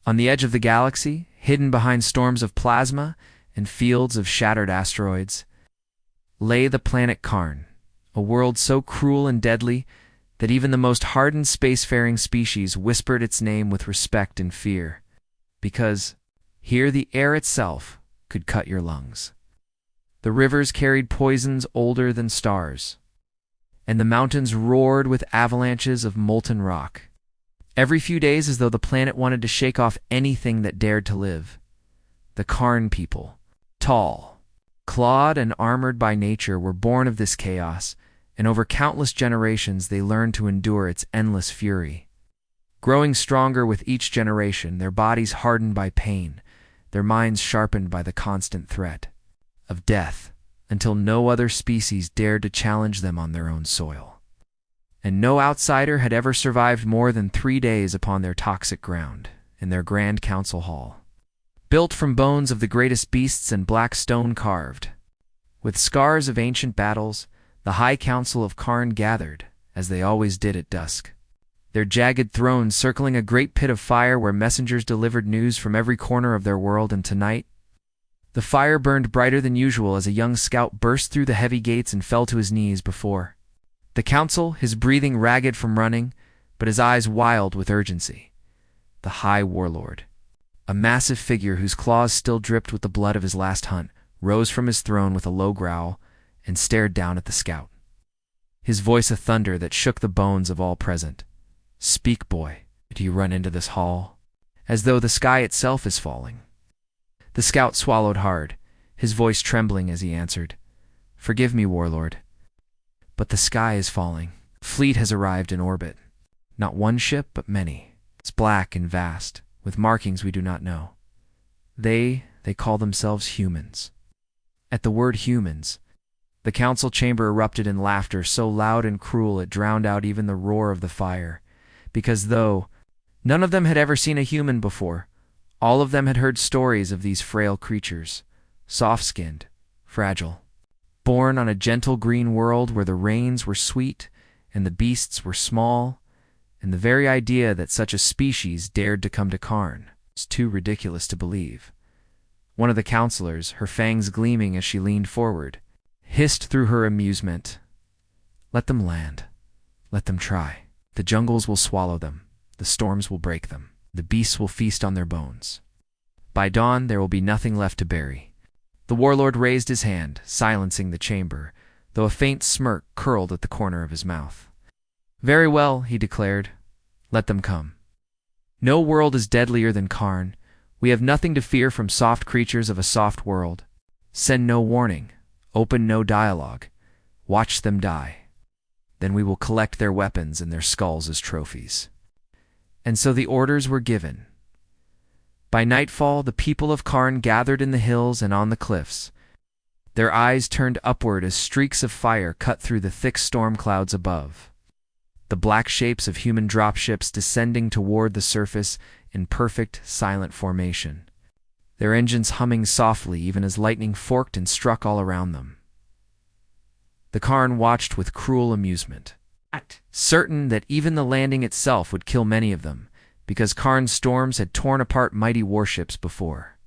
On the edge of the galaxy, hidden behind storms of plasma and fields of shattered asteroids, lay the planet Karn, a world so cruel and deadly that even the most hardened spacefaring species whispered its name with respect and fear, because here the air itself could cut your lungs. The rivers carried poisons older than stars, and the mountains roared with avalanches of molten rock. Every few days, as though the planet wanted to shake off anything that dared to live, the Karn people, tall, clawed and armored by nature, were born of this chaos, and over countless generations they learned to endure its endless fury. Growing stronger with each generation, their bodies hardened by pain, their minds sharpened by the constant threat of death, until no other species dared to challenge them on their own soil. And no outsider had ever survived more than 3 days upon their toxic ground, in their grand council hall. Built from bones of the greatest beasts and black stone carved, with scars of ancient battles, the High Council of Karn gathered, as they always did at dusk, their jagged thrones circling a great pit of fire where messengers delivered news from every corner of their world. And tonight, the fire burned brighter than usual as a young scout burst through the heavy gates and fell to his knees before the council, his breathing ragged from running, but his eyes wild with urgency. The High Warlord, a massive figure whose claws still dripped with the blood of his last hunt, rose from his throne with a low growl and stared down at the scout, his voice a thunder that shook the bones of all present. "Speak, boy. Do you run into this hall as though the sky itself is falling?" The scout swallowed hard, his voice trembling as he answered, "Forgive me, Warlord, but the sky is falling. Fleet has arrived in orbit. Not one ship, but many. It's black and vast, with markings we do not know. They call themselves humans." At the word humans, the council chamber erupted in laughter so loud and cruel it drowned out even the roar of the fire, because though none of them had ever seen a human before, all of them had heard stories of these frail creatures, soft-skinned, fragile, born on a gentle green world where the rains were sweet and the beasts were small, and the very idea that such a species dared to come to Karn was too ridiculous to believe. One of the counselors, her fangs gleaming as she leaned forward, hissed through her amusement, "Let them land. Let them try. The jungles will swallow them. The storms will break them. The beasts will feast on their bones. By dawn there will be nothing left to bury." The warlord raised his hand, silencing the chamber, though a faint smirk curled at the corner of his mouth. "Very well," he declared. "Let them come. No world is deadlier than Karn. We have nothing to fear from soft creatures of a soft world. Send no warning. Open no dialogue. Watch them die. Then we will collect their weapons and their skulls as trophies." And so the orders were given. By nightfall, the people of Karn gathered in the hills and on the cliffs, their eyes turned upward as streaks of fire cut through the thick storm clouds above, the black shapes of human dropships descending toward the surface in perfect, silent formation, their engines humming softly even as lightning forked and struck all around them. The Karn watched with cruel amusement, certain that even the landing itself would kill many of them, because Karn's storms had torn apart mighty warships before.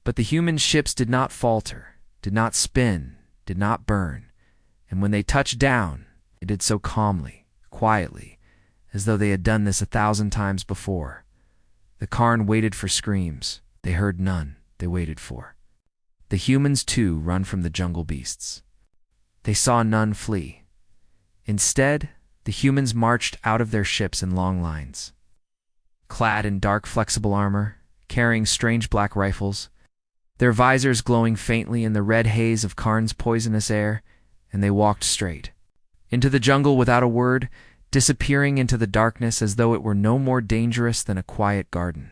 But the human ships did not falter, did not spin, did not burn, and when they touched down, they did so calmly, quietly, as though they had done this 1,000 times before. The Karn waited for screams. They heard none. They waited for the humans, too, run from the jungle beasts. They saw none flee. Instead, the humans marched out of their ships in long lines, clad in dark, flexible armor, carrying strange black rifles, their visors glowing faintly in the red haze of Karn's poisonous air, and they walked straight into the jungle without a word, disappearing into the darkness as though it were no more dangerous than a quiet garden.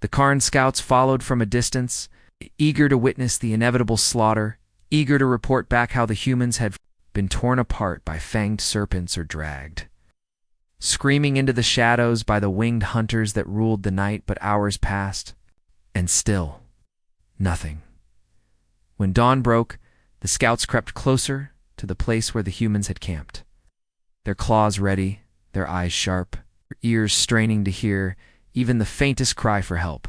The Karn scouts followed from a distance, eager to witness the inevitable slaughter, eager to report back how the humans had been torn apart by fanged serpents or dragged, screaming into the shadows by the winged hunters that ruled the night. But hours passed, and still nothing. When dawn broke, the scouts crept closer to the place where the humans had camped, their claws ready, their eyes sharp, their ears straining to hear even the faintest cry for help.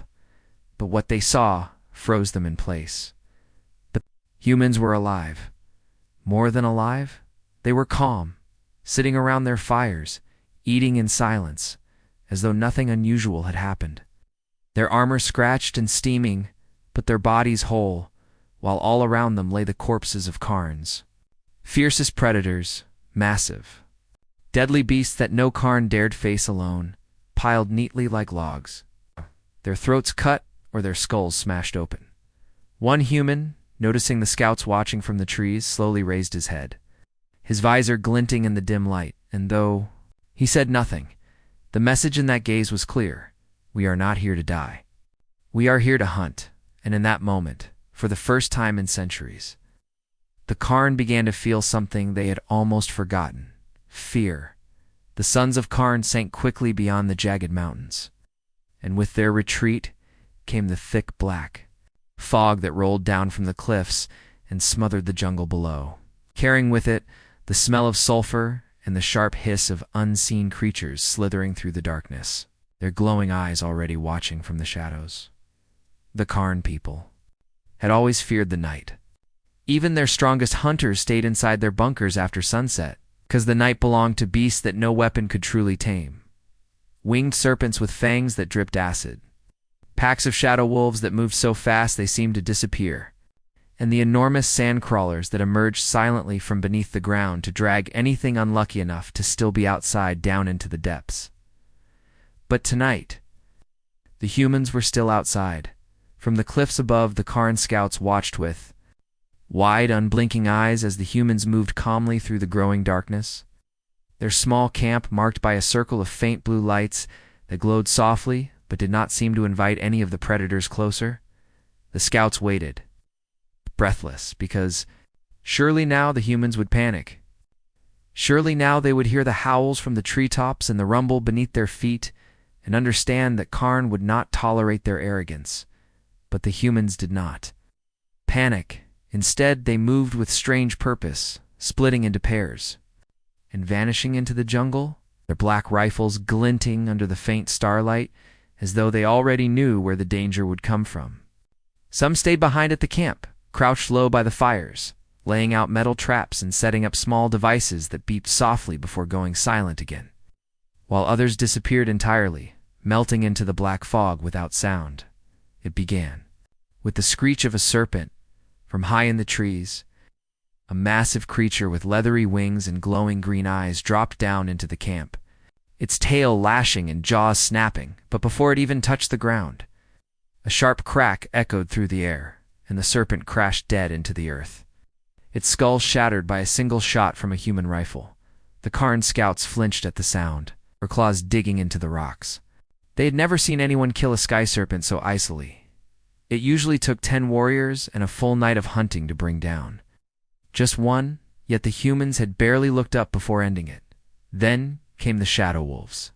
But what they saw froze them in place. The humans were alive. More than alive, they were calm, sitting around their fires, eating in silence, as though nothing unusual had happened. Their armor scratched and steaming, but their bodies whole, while all around them lay the corpses of Karns. Fiercest predators, massive. Deadly beasts that no Karn dared face alone, piled neatly like logs. Their throats cut or their skulls smashed open. One human, noticing the scouts watching from the trees, slowly raised his head, his visor glinting in the dim light, and though he said nothing, the message in that gaze was clear. We are not here to die. We are here to hunt, and in that moment, for the first time in centuries, the Karn began to feel something they had almost forgotten: fear. The sons of Karn sank quickly beyond the jagged mountains, and with their retreat came the thick black fog that rolled down from the cliffs and smothered the jungle below, carrying with it the smell of sulfur and the sharp hiss of unseen creatures slithering through the darkness, their glowing eyes already watching from the shadows. The Karn people had always feared the night. Even their strongest hunters stayed inside their bunkers after sunset, because the night belonged to beasts that no weapon could truly tame. Winged serpents with fangs that dripped acid, packs of shadow wolves that moved so fast they seemed to disappear, and the enormous sand crawlers that emerged silently from beneath the ground to drag anything unlucky enough to still be outside down into the depths. But tonight, the humans were still outside. From the cliffs above, the Karn scouts watched with wide, unblinking eyes as the humans moved calmly through the growing darkness. Their small camp marked by a circle of faint blue lights that glowed softly but did not seem to invite any of the predators closer. The scouts waited, breathless, because surely now the humans would panic. Surely now they would hear the howls from the treetops and the rumble beneath their feet and understand that Karn would not tolerate their arrogance. But the humans did not panic. Instead, they moved with strange purpose, splitting into pairs and vanishing into the jungle, their black rifles glinting under the faint starlight, as though they already knew where the danger would come from. Some stayed behind at the camp, crouched low by the fires, laying out metal traps and setting up small devices that beeped softly before going silent again, while others disappeared entirely, melting into the black fog without sound. It began with the screech of a serpent from high in the trees. A massive creature with leathery wings and glowing green eyes dropped down into the camp, its tail lashing and jaws snapping, but before it even touched the ground, a sharp crack echoed through the air, and the serpent crashed dead into the earth, its skull shattered by a single shot from a human rifle. The Karn scouts flinched at the sound, their claws digging into the rocks. They had never seen anyone kill a sky serpent so icily. It usually took 10 warriors and a full night of hunting to bring down just one, yet the humans had barely looked up before ending it. Then came the shadow wolves.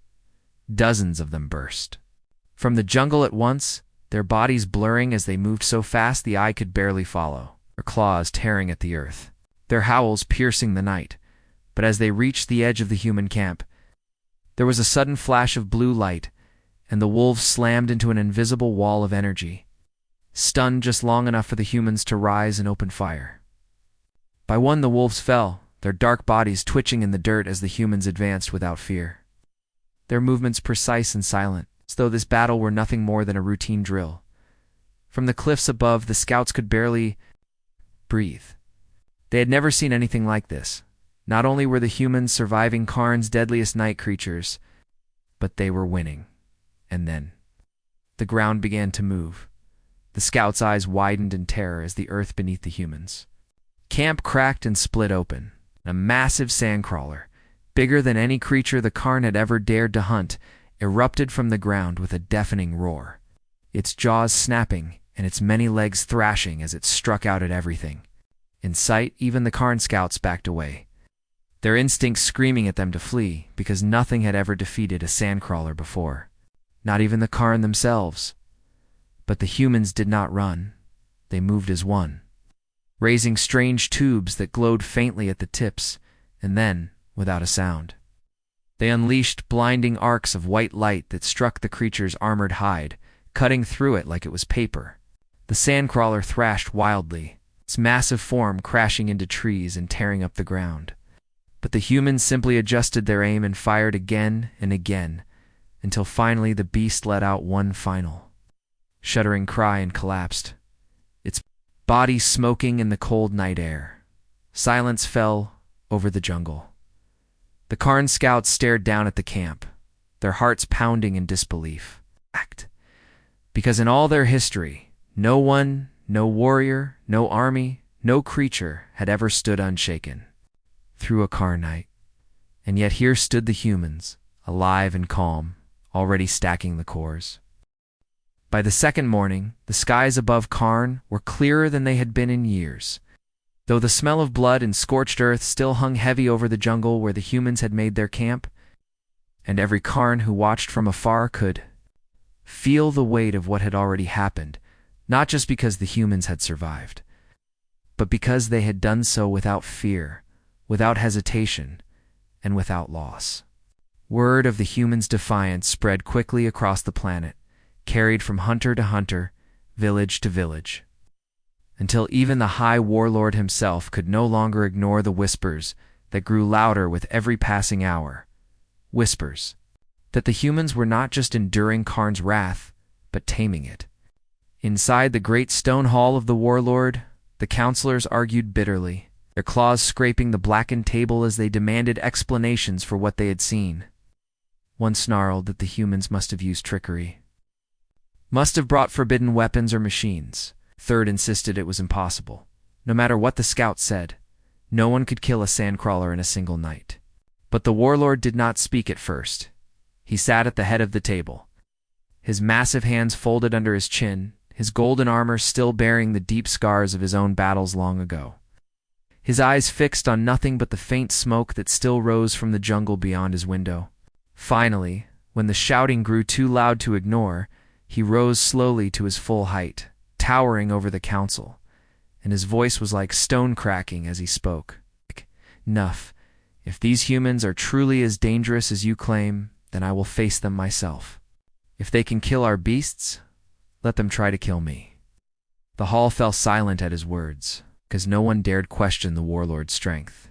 Dozens of them burst from the jungle at once, their bodies blurring as they moved so fast the eye could barely follow, their claws tearing at the earth, their howls piercing the night. But as they reached the edge of the human camp, there was a sudden flash of blue light, and the wolves slammed into an invisible wall of energy, stunned just long enough for the humans to rise and open fire. By one, the wolves fell, their dark bodies twitching in the dirt as the humans advanced without fear, their movements precise and silent, as though this battle were nothing more than a routine drill. From the cliffs above, the scouts could barely breathe. They had never seen anything like this. Not only were the humans surviving Karn's deadliest night creatures, but they were winning. And then the ground began to move. The scouts' eyes widened in terror as the earth beneath the humans. Camp cracked and split open. A massive sandcrawler, bigger than any creature the Karn had ever dared to hunt, erupted from the ground with a deafening roar, its jaws snapping and its many legs thrashing as it struck out at everything. In sight, even the Karn scouts backed away, their instincts screaming at them to flee, because nothing had ever defeated a sandcrawler before, not even the Karn themselves. But the humans did not run. They moved as one, raising strange tubes that glowed faintly at the tips, and then, without a sound, They unleashed blinding arcs of white light that struck the creature's armored hide, cutting through it like it was paper. The sandcrawler thrashed wildly, its massive form crashing into trees and tearing up the ground. But the humans simply adjusted their aim and fired again and again, until finally the beast let out one final shuddering cry and collapsed, its body smoking in the cold night air. Silence fell over the jungle. The Karn scouts stared down at the camp, their hearts pounding in disbelief. Because in all their history, no one, no warrior, no army, no creature had ever stood unshaken through a Karn night. And yet here stood the humans, alive and calm, already stacking the cores. By the second morning, the skies above Karn were clearer than they had been in years, though the smell of blood and scorched earth still hung heavy over the jungle where the humans had made their camp, and every Karn who watched from afar could feel the weight of what had already happened, not just because the humans had survived, but because they had done so without fear, without hesitation, and without loss. Word of the humans' defiance spread quickly across the planet, carried from hunter to hunter, village to village, until even the High Warlord himself could no longer ignore the whispers that grew louder with every passing hour. Whispers that the humans were not just enduring Karn's wrath, but taming it. Inside the great stone hall of the Warlord, the counselors argued bitterly, their claws scraping the blackened table as they demanded explanations for what they had seen. One snarled that the humans must have used trickery, must have brought forbidden weapons or machines. Third insisted it was impossible. No matter what the scouts said, no one could kill a sandcrawler in a single night. But the Warlord did not speak at first. He sat at the head of the table, his massive hands folded under his chin, his golden armor still bearing the deep scars of his own battles long ago. His eyes fixed on nothing but the faint smoke that still rose from the jungle beyond his window. Finally, when the shouting grew too loud to ignore, he rose slowly to his full height, towering over the council, and his voice was like stone cracking as he spoke. "Enough. If these humans are truly as dangerous as you claim, then I will face them myself. If they can kill our beasts, let them try to kill me." The hall fell silent at his words, because no one dared question the Warlord's strength.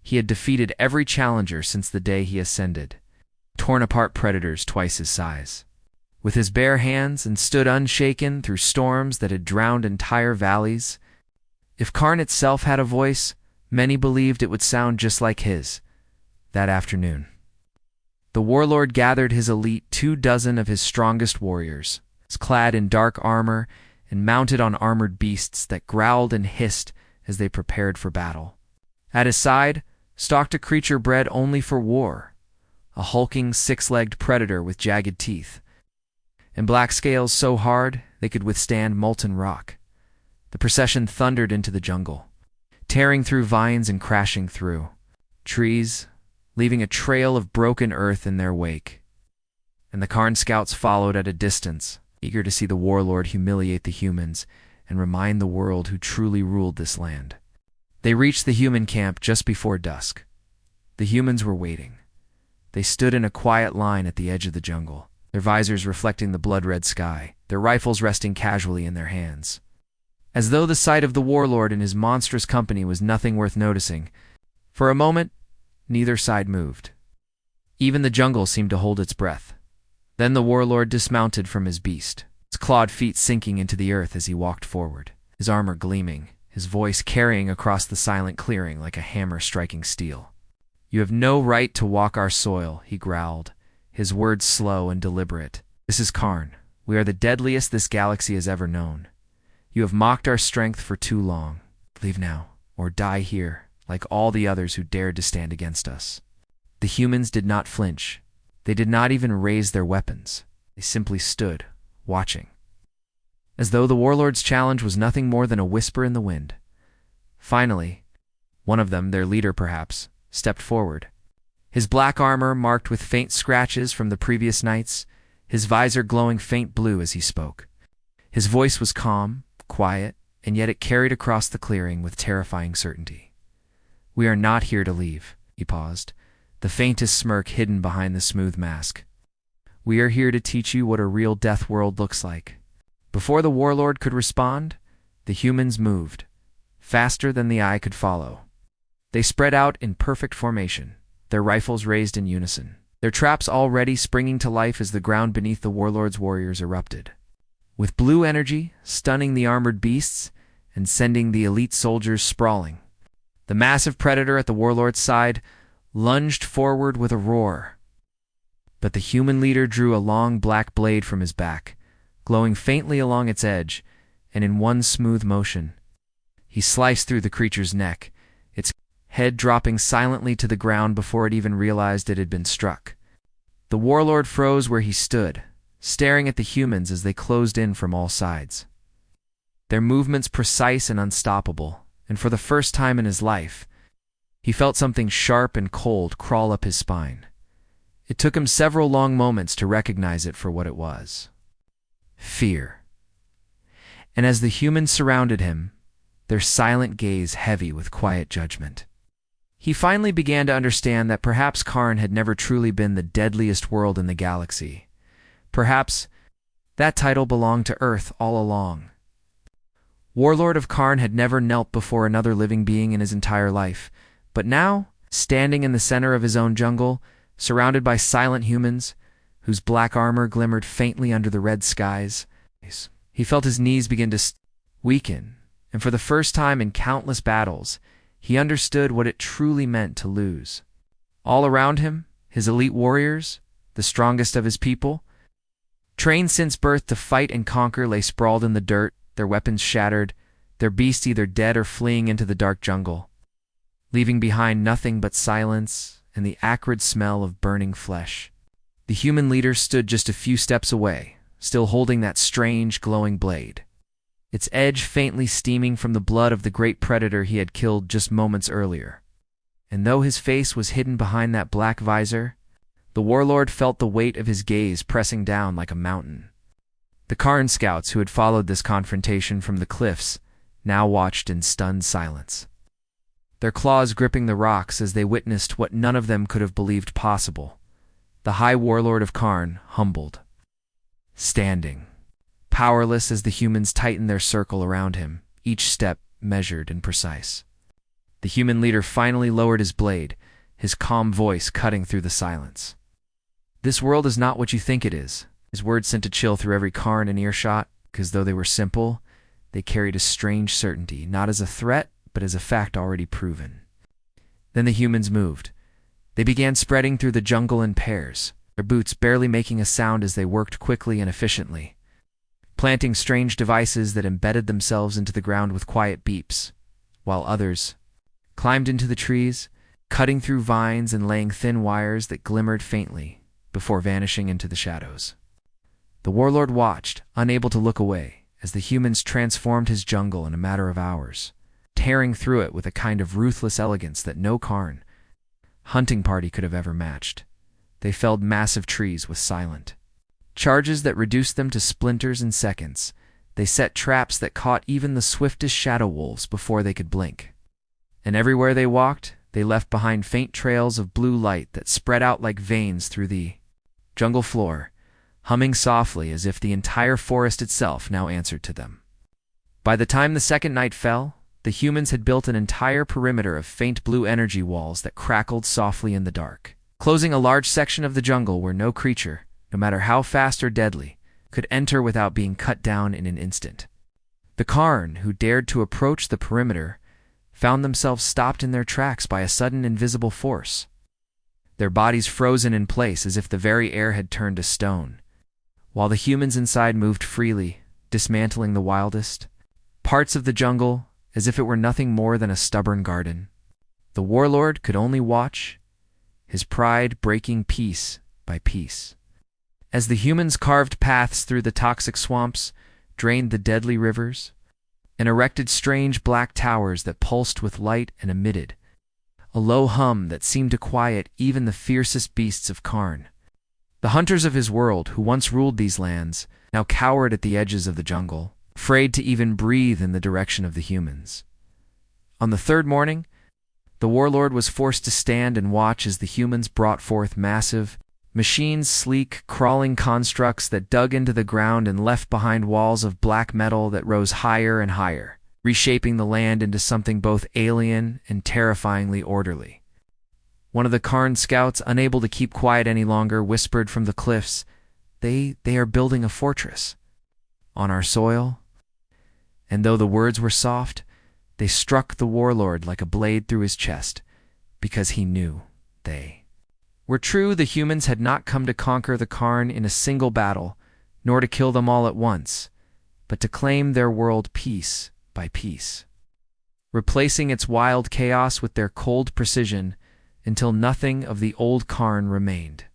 He had defeated every challenger since the day he ascended, torn apart predators twice his size, with his bare hands, and stood unshaken through storms that had drowned entire valleys. If Karn itself had a voice, many believed it would sound just like his. That afternoon, the Warlord gathered his elite 24 of his strongest warriors, clad in dark armor and mounted on armored beasts that growled and hissed as they prepared for battle. At his side stalked a creature bred only for war, a hulking six-legged predator with jagged teeth and black scales so hard they could withstand molten rock. The procession thundered into the jungle, tearing through vines and crashing through trees, leaving a trail of broken earth in their wake. And the Karn scouts followed at a distance, eager to see the Warlord humiliate the humans and remind the world who truly ruled this land. They reached the human camp just before dusk. The humans were waiting. They stood in a quiet line at the edge of the jungle, their visors reflecting the blood-red sky, their rifles resting casually in their hands. As though the sight of the Warlord and his monstrous company was nothing worth noticing, for a moment, neither side moved. Even the jungle seemed to hold its breath. Then the Warlord dismounted from his beast, his clawed feet sinking into the earth as he walked forward, his armor gleaming, his voice carrying across the silent clearing like a hammer striking steel. "You have no right to walk our soil," he growled, his words slow and deliberate. "This is Karn. We are the deadliest this galaxy has ever known. You have mocked our strength for too long. Leave now, or die here, like all the others who dared to stand against us." The humans did not flinch. They did not even raise their weapons. They simply stood, watching, as though the Warlord's challenge was nothing more than a whisper in the wind. Finally, one of them, their leader perhaps, stepped forward. His black armor marked with faint scratches from the previous nights, his visor glowing faint blue as he spoke. His voice was calm, quiet, and yet it carried across the clearing with terrifying certainty. "We are not here to leave." He paused, the faintest smirk hidden behind the smooth mask. "We are here to teach you what a real death world looks like." Before the warlord could respond, the humans moved, faster than the eye could follow. They spread out in perfect formation, their rifles raised in unison, their traps already springing to life as the ground beneath the warlord's warriors erupted. With blue energy, stunning the armored beasts and sending the elite soldiers sprawling, the massive predator at the warlord's side lunged forward with a roar. But the human leader drew a long black blade from his back, glowing faintly along its edge, and in one smooth motion, he sliced through the creature's neck, its head dropping silently to the ground before it even realized it had been struck. The warlord froze where he stood, staring at the humans as they closed in from all sides. Their movements precise and unstoppable, and for the first time in his life, he felt something sharp and cold crawl up his spine. It took him several long moments to recognize it for what it was. Fear. And as the humans surrounded him, their silent gaze heavy with quiet judgment, he finally began to understand that perhaps Karn had never truly been the deadliest world in the galaxy. Perhaps that title belonged to Earth all along. Warlord of Karn had never knelt before another living being in his entire life, but now, standing in the center of his own jungle, surrounded by silent humans, whose black armor glimmered faintly under the red skies, he felt his knees begin to weaken, and for the first time in countless battles, he understood what it truly meant to lose. All around him, his elite warriors, the strongest of his people, trained since birth to fight and conquer, lay sprawled in the dirt, their weapons shattered, their beasts either dead or fleeing into the dark jungle, leaving behind nothing but silence and the acrid smell of burning flesh. The human leader stood just a few steps away, still holding that strange, glowing blade, its edge faintly steaming from the blood of the great predator he had killed just moments earlier. And though his face was hidden behind that black visor, the warlord felt the weight of his gaze pressing down like a mountain. The Karn scouts who had followed this confrontation from the cliffs now watched in stunned silence, their claws gripping the rocks as they witnessed what none of them could have believed possible. The High Warlord of Karn, humbled, standing, powerless as the humans tightened their circle around him, each step measured and precise. The human leader finally lowered his blade, his calm voice cutting through the silence. "This world is not what you think it is." His words sent a chill through every Karn in earshot, because though they were simple, they carried a strange certainty, not as a threat, but as a fact already proven. Then the humans moved. They began spreading through the jungle in pairs, their boots barely making a sound as they worked quickly and efficiently, planting strange devices that embedded themselves into the ground with quiet beeps, while others climbed into the trees, cutting through vines and laying thin wires that glimmered faintly before vanishing into the shadows. The warlord watched, unable to look away, as the humans transformed his jungle in a matter of hours, tearing through it with a kind of ruthless elegance that no Karn hunting party could have ever matched. They felled massive trees with silent charges that reduced them to splinters in seconds. They set traps that caught even the swiftest shadow wolves before they could blink. And everywhere they walked, they left behind faint trails of blue light that spread out like veins through the jungle floor, humming softly as if the entire forest itself now answered to them. By the time the second night fell, the humans had built an entire perimeter of faint blue energy walls that crackled softly in the dark, closing a large section of the jungle where no creature, no matter how fast or deadly, could enter without being cut down in an instant. The Karn who dared to approach the perimeter found themselves stopped in their tracks by a sudden invisible force, their bodies frozen in place as if the very air had turned to stone, while the humans inside moved freely, dismantling the wildest parts of the jungle as if it were nothing more than a stubborn garden. The warlord could only watch, his pride breaking piece by piece, as the humans carved paths through the toxic swamps, drained the deadly rivers, and erected strange black towers that pulsed with light and emitted a low hum that seemed to quiet even the fiercest beasts of Karn. The hunters of his world, who once ruled these lands, now cowered at the edges of the jungle, afraid to even breathe in the direction of the humans. On the third morning, The warlord was forced to stand and watch as the humans brought forth massive machines, sleek, crawling constructs that dug into the ground and left behind walls of black metal that rose higher and higher, reshaping the land into something both alien and terrifyingly orderly. One of the Karn scouts, unable to keep quiet any longer, whispered from the cliffs, They are building a fortress. On our soil? And though the words were soft, they struck the warlord like a blade through his chest, because he knew they were true. The humans had not come to conquer the Karn in a single battle, nor to kill them all at once, but to claim their world piece by piece, replacing its wild chaos with their cold precision until nothing of the old Karn remained.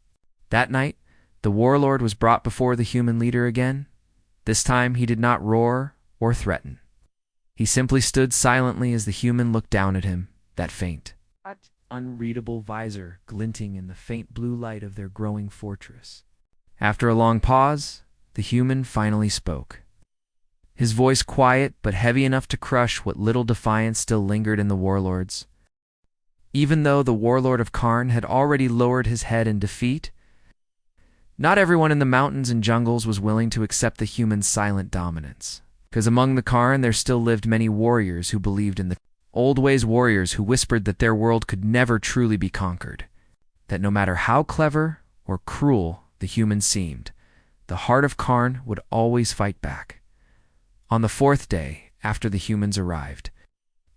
That night, the warlord was brought before the human leader again. This time he did not roar or threaten. He simply stood silently as the human looked down at him, that faint, unreadable visor glinting in the faint blue light of their growing fortress. After a long pause, the human finally spoke. His voice quiet but heavy enough to crush what little defiance still lingered in the warlords. Even though the warlord of Karn had already lowered his head in defeat, not everyone in the mountains and jungles was willing to accept the human's silent dominance. Because among the Karn there still lived many warriors who believed in the old ways, warriors who whispered that their world could never truly be conquered, that no matter how clever or cruel the humans seemed, the heart of Karn would always fight back. On the fourth day after the humans arrived,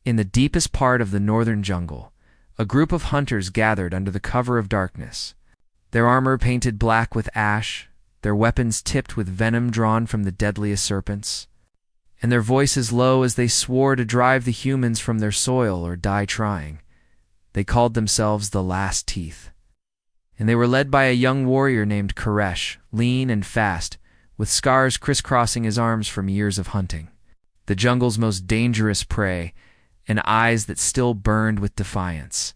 in the deepest part of the northern jungle, a group of hunters gathered under the cover of darkness, their armor painted black with ash, their weapons tipped with venom drawn from the deadliest serpents, and their voices low as they swore to drive the humans from their soil or die trying. They called themselves the Last Teeth. And they were led by a young warrior named Koresh, lean and fast, with scars crisscrossing his arms from years of hunting, the jungle's most dangerous prey, and eyes that still burned with defiance.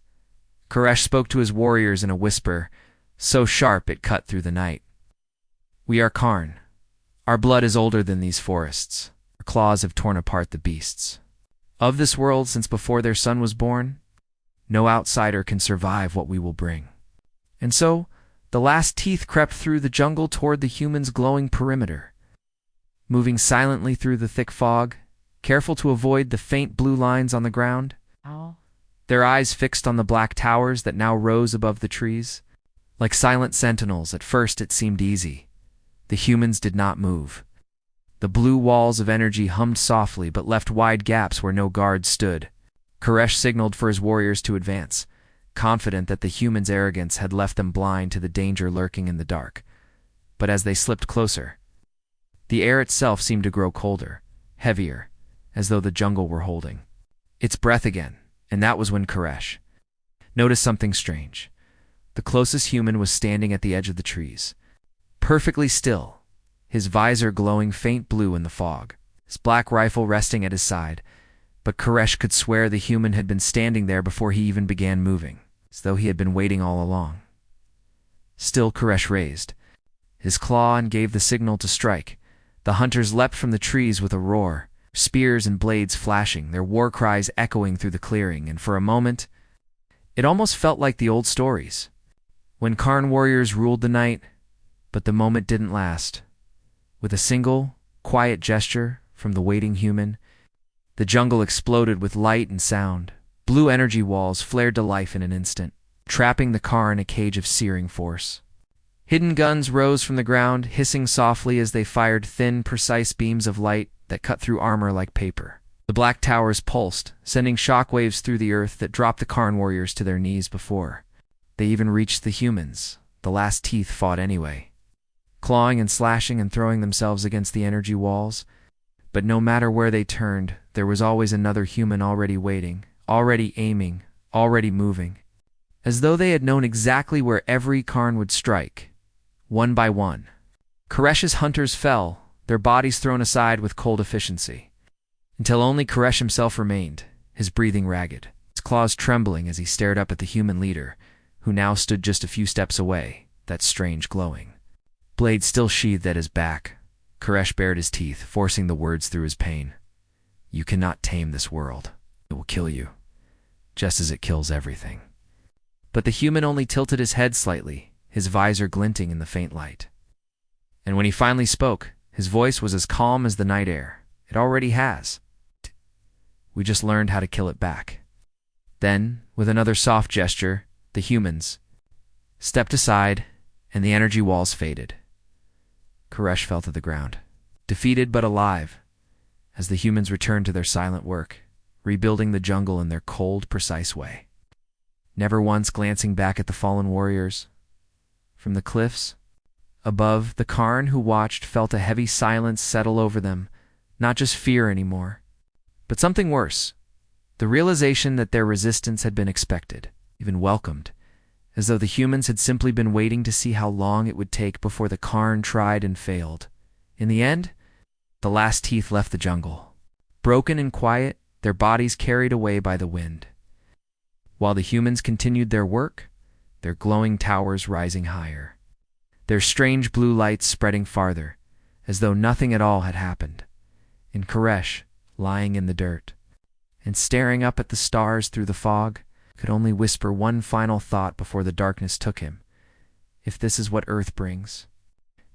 Koresh spoke to his warriors in a whisper, so sharp it cut through the night. We are Karn. Our blood is older than these forests. Our claws have torn apart the beasts of this world since before their son was born. No outsider can survive what we will bring. And so, the Last Teeth crept through the jungle toward the humans' glowing perimeter, moving silently through the thick fog, careful to avoid the faint blue lines on the ground, their eyes fixed on the black towers that now rose above the trees. Like silent sentinels, at first it seemed easy. The humans did not move. The blue walls of energy hummed softly but left wide gaps where no guards stood. Koresh signaled for his warriors to advance, confident that the humans' arrogance had left them blind to the danger lurking in the dark. But as they slipped closer, the air itself seemed to grow colder, heavier, as though the jungle were holding its breath again. And that was when Koresh noticed something strange. The closest human was standing at the edge of the trees, perfectly still, his visor glowing faint blue in the fog, his black rifle resting at his side. But Koresh could swear the human had been standing there before he even began moving, as though he had been waiting all along. Still, Koresh raised his claw and gave the signal to strike. The hunters leapt from the trees with a roar, spears and blades flashing, their war cries echoing through the clearing, and for a moment, it almost felt like the old stories, when Karn warriors ruled the night. But the moment didn't last. With a single, quiet gesture from the waiting human, the jungle exploded with light and sound. Blue energy walls flared to life in an instant, trapping the car in a cage of searing force. Hidden guns rose from the ground, hissing softly as they fired thin, precise beams of light that cut through armor like paper. The black towers pulsed, sending shockwaves through the earth that dropped the Karn warriors to their knees before they even reached the humans. The Last Teeth fought anyway, clawing and slashing and throwing themselves against the energy walls. But no matter where they turned, there was always another human already waiting, already aiming, already moving, as though they had known exactly where every Karn would strike. One by one, Koresh's hunters fell, their bodies thrown aside with cold efficiency, until only Koresh himself remained, his breathing ragged, his claws trembling as he stared up at the human leader, who now stood just a few steps away, that strange glowing blade still sheathed at his back. Koresh bared his teeth, forcing the words through his pain. You cannot tame this world. It will kill you. just as it kills everything. But the human only tilted his head slightly, his visor glinting in the faint light. And when he finally spoke, his voice was as calm as the night air. It already has. We just learned how to kill it back. Then, with another soft gesture, the humans stepped aside, and the energy walls faded. Koresh fell to the ground, defeated but alive, as the humans returned to their silent work, rebuilding the jungle in their cold, precise way. Never once glancing back at the fallen warriors. From the cliffs above, the Karn who watched felt a heavy silence settle over them, not just fear anymore, but something worse, the realization that their resistance had been expected, even welcomed, as though the humans had simply been waiting to see how long it would take before the Karn tried and failed. In the end, the last teeth left the jungle, broken and quiet, their bodies carried away by the wind. While the humans continued their work, their glowing towers rising higher, their strange blue lights spreading farther, as though nothing at all had happened. And Koresh, lying in the dirt, and staring up at the stars through the fog, could only whisper one final thought before the darkness took him. If this is what Earth brings,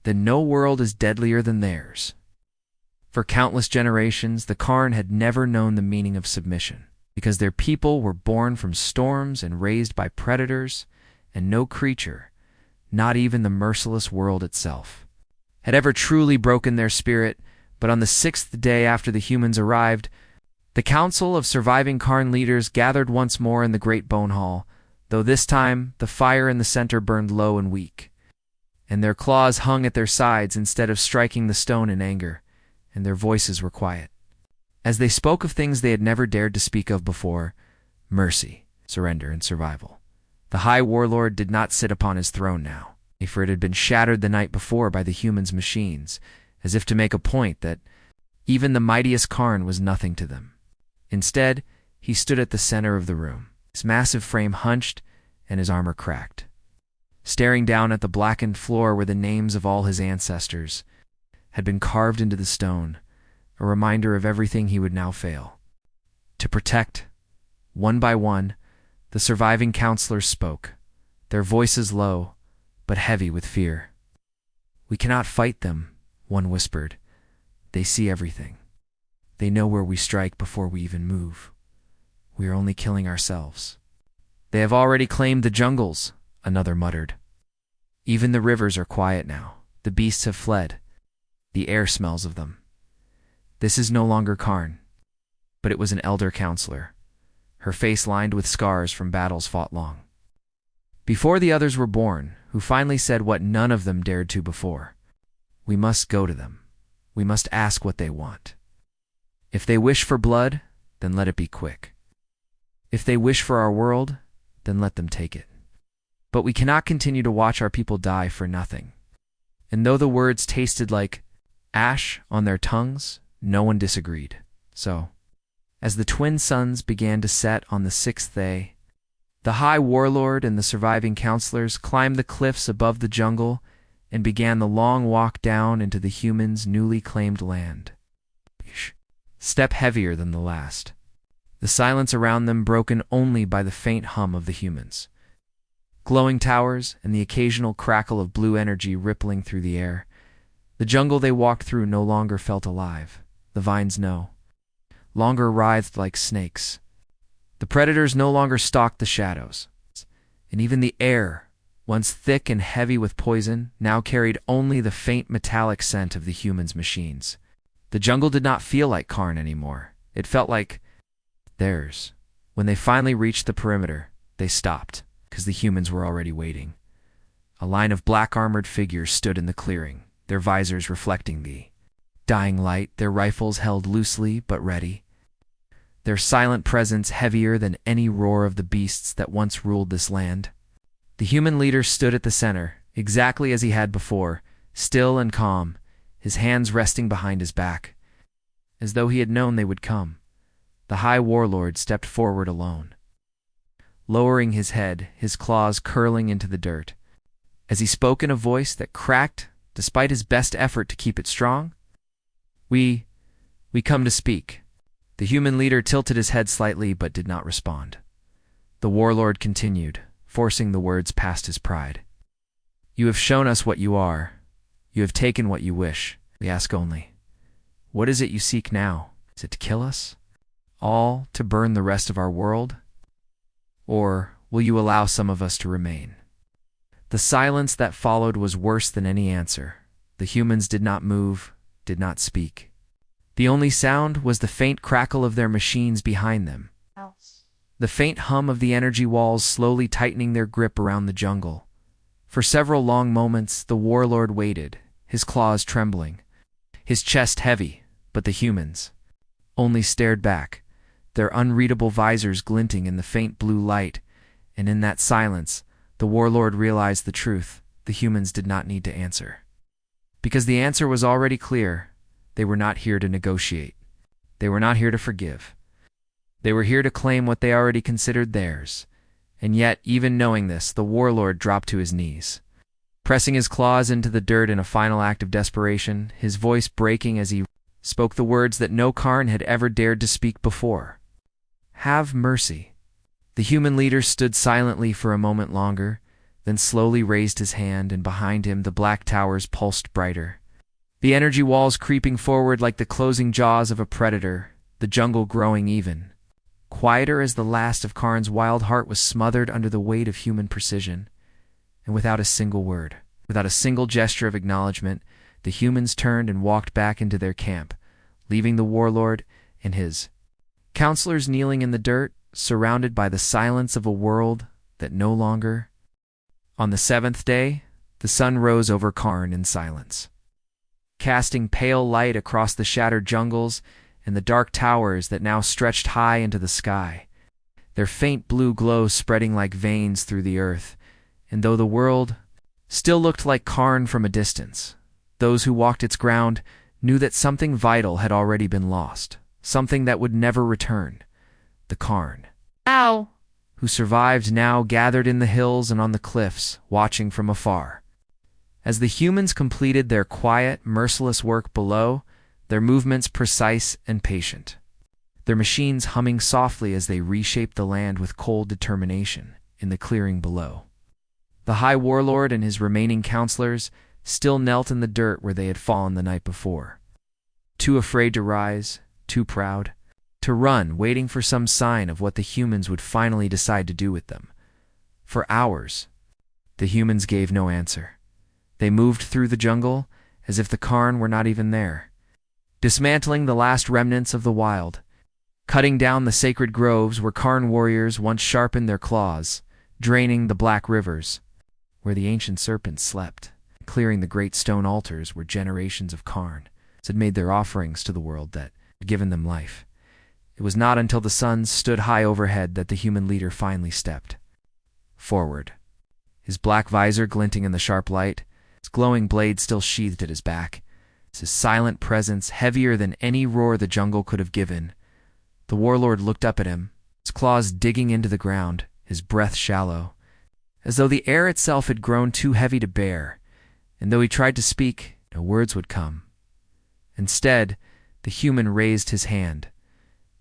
then no world is deadlier than theirs. For countless generations, the Karn had never known the meaning of submission, because their people were born from storms and raised by predators, and no creature, not even the merciless world itself, had ever truly broken their spirit. But on the 6th day after the humans arrived, the council of surviving Karn leaders gathered once more in the great bone hall, though this time the fire in the center burned low and weak, and their claws hung at their sides instead of striking the stone in anger, and their voices were quiet. As they spoke of things they had never dared to speak of before, mercy, surrender, and survival. The High Warlord did not sit upon his throne now, for it had been shattered the night before by the humans' machines, as if to make a point that even the mightiest Karn was nothing to them. Instead, he stood at the center of the room, his massive frame hunched and his armor cracked, staring down at the blackened floor where the names of all his ancestors had been carved into the stone, a reminder of everything he would now fail. To protect, one by one, the surviving counselors spoke, their voices low, but heavy with fear. "We cannot fight them," one whispered. "They see everything. They know where we strike before we even move. We are only killing ourselves." "They have already claimed the jungles," another muttered. "Even the rivers are quiet now. The beasts have fled. The air smells of them." This is no longer Karn, but it was an elder counselor, her face lined with scars from battles fought long before the others were born, who finally said what none of them dared to before. "We must go to them. We must ask what they want. If they wish for blood, then let it be quick. If they wish for our world, then let them take it. But we cannot continue to watch our people die for nothing." And though the words tasted like ash on their tongues, no one disagreed. So, as the twin suns began to set on the 6th day, the High Warlord and the surviving counselors climbed the cliffs above the jungle and began the long walk down into the humans' newly claimed land. Step heavier than the last, the silence around them broken only by the faint hum of the humans. Glowing towers and the occasional crackle of blue energy rippling through the air. The jungle they walked through no longer felt alive. The vines no longer writhed like snakes. The predators no longer stalked the shadows. And even the air, once thick and heavy with poison, now carried only the faint metallic scent of the humans' machines. The jungle did not feel like Karn anymore. It felt like theirs. When they finally reached the perimeter, they stopped, because the humans were already waiting. A line of black-armored figures stood in the clearing, their visors reflecting the dying light, their rifles held loosely but ready, their silent presence heavier than any roar of the beasts that once ruled this land. The human leader stood at the center, exactly as he had before, still and calm, his hands resting behind his back, as though he had known they would come. The High Warlord stepped forward alone, lowering his head, his claws curling into the dirt. As he spoke in a voice that cracked despite his best effort to keep it strong, We come to speak." The human leader tilted his head slightly but did not respond. The warlord continued, forcing the words past his pride. You have shown us what you are. You have taken what you wish. We ask only, what is it you seek now? Is it to kill us? All to burn the rest of our world? Or will you allow some of us to remain? The silence that followed was worse than any answer. The humans did not move, did not speak. The only sound was the faint crackle of their machines behind them. The faint hum of the energy walls slowly tightening their grip around the jungle. For several long moments, the warlord waited, his claws trembling, his chest heavy, but the humans only stared back, their unreadable visors glinting in the faint blue light, and in that silence, the warlord realized the truth. The humans did not need to answer. Because the answer was already clear, they were not here to negotiate. They were not here to forgive. They were here to claim what they already considered theirs. And yet, even knowing this, the warlord dropped to his knees, pressing his claws into the dirt in a final act of desperation, his voice breaking as he spoke the words that no Karn had ever dared to speak before. Have mercy. The human leader stood silently for a moment longer, then slowly raised his hand, and behind him the black towers pulsed brighter. The energy walls creeping forward like the closing jaws of a predator, the jungle growing even quieter as the last of Karn's wild heart was smothered under the weight of human precision. And without a single word, without a single gesture of acknowledgement, the humans turned and walked back into their camp, leaving the warlord and his counselors kneeling in the dirt, surrounded by the silence of a world that no longer. On the seventh day, the sun rose over Karn in silence, casting pale light across the shattered jungles and the dark towers that now stretched high into the sky, their faint blue glow spreading like veins through the earth. And though the world still looked like Karn from a distance, those who walked its ground knew that something vital had already been lost, something that would never return. The Karn who survived now gathered in the hills and on the cliffs, watching from afar. As the humans completed their quiet, merciless work below, their movements precise and patient, their machines humming softly as they reshaped the land with cold determination in the clearing below. The High Warlord and his remaining counselors still knelt in the dirt where they had fallen the night before, too afraid to rise, too proud to run, waiting for some sign of what the humans would finally decide to do with them. For hours, the humans gave no answer. They moved through the jungle as if the Karn were not even there, dismantling the last remnants of the wild, cutting down the sacred groves where Karn warriors once sharpened their claws, draining the black rivers where the ancient serpents slept, clearing the great stone altars where generations of Karn had made their offerings to the world that had given them life. It was not until the sun stood high overhead that the human leader finally stepped forward, his black visor glinting in the sharp light, his glowing blade still sheathed at his back, his silent presence heavier than any roar the jungle could have given. The warlord looked up at him, his claws digging into the ground, his breath shallow, as though the air itself had grown too heavy to bear, and though he tried to speak, no words would come. Instead, the human raised his hand.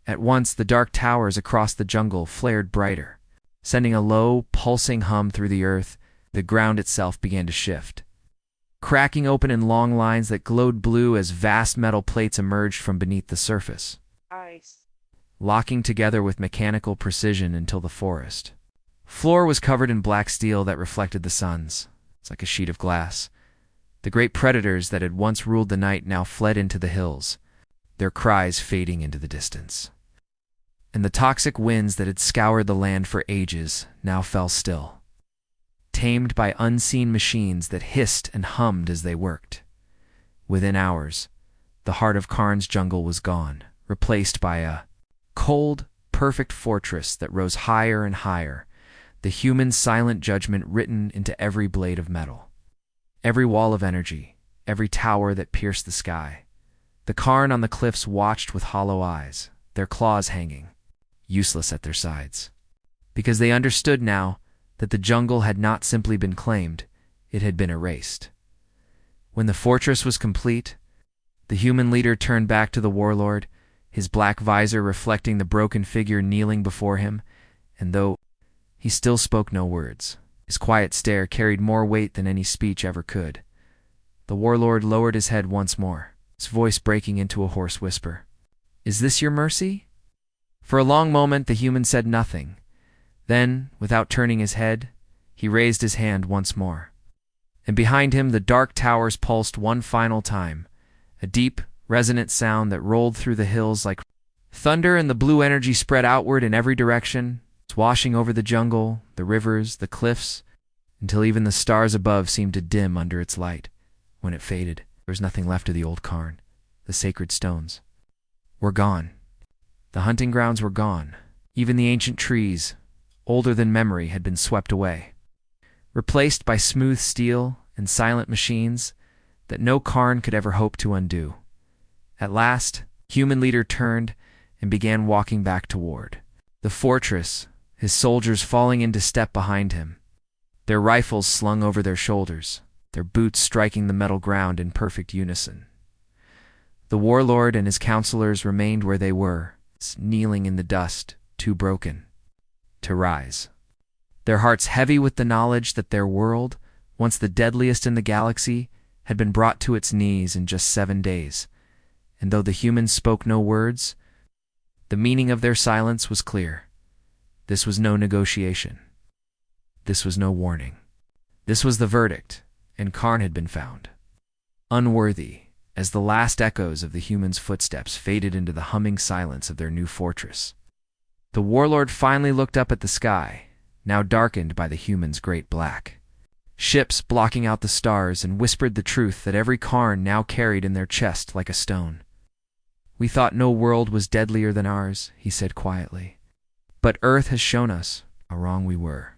At once, the dark towers across the jungle flared brighter, sending a low, pulsing hum through the earth. The ground itself began to shift, cracking open in long lines that glowed blue as vast metal plates emerged from beneath the surface, locking together with mechanical precision until the forest floor was covered in black steel that reflected the suns. It's like a sheet of glass. The great predators that had once ruled the night now fled into the hills, their cries fading into the distance. And the toxic winds that had scoured the land for ages now fell still, tamed by unseen machines that hissed and hummed as they worked. Within hours, the heart of Karn's jungle was gone, replaced by a cold, perfect fortress that rose higher and higher, the human silent judgment written into every blade of metal, every wall of energy, every tower that pierced the sky. The Karn on the cliffs watched with hollow eyes, their claws hanging, useless at their sides, because they understood now that the jungle had not simply been claimed, it had been erased. When the fortress was complete, the human leader turned back to the warlord, his black visor reflecting the broken figure kneeling before him, and though He still spoke no words. His quiet stare carried more weight than any speech ever could. The warlord lowered his head once more, his voice breaking into a hoarse whisper. "Is this your mercy?" For a long moment the human said nothing. Then, without turning his head, he raised his hand once more. And behind him the dark towers pulsed one final time, a deep, resonant sound that rolled through the hills like thunder, and the blue energy spread outward in every direction, washing over the jungle, the rivers, the cliffs, until even the stars above seemed to dim under its light. When it faded, there was nothing left of the old cairn. The sacred stones were gone. The hunting grounds were gone. Even the ancient trees, older than memory, had been swept away, replaced by smooth steel and silent machines that no cairn could ever hope to undo. At last, human leader turned and began walking back toward the fortress, his soldiers falling into step behind him, their rifles slung over their shoulders, their boots striking the metal ground in perfect unison. The warlord and his counselors remained where they were, kneeling in the dust, too broken to rise, their hearts heavy with the knowledge that their world, once the deadliest in the galaxy, had been brought to its knees in just 7 days. And though the humans spoke no words, the meaning of their silence was clear. This was no negotiation. This was no warning. This was the verdict, and Karn had been found unworthy, as the last echoes of the humans' footsteps faded into the humming silence of their new fortress. The warlord finally looked up at the sky, now darkened by the humans' great black ships blocking out the stars, and whispered the truth that every Karn now carried in their chest like a stone. "We thought no world was deadlier than ours," he said quietly. "But Earth has shown us how wrong we were."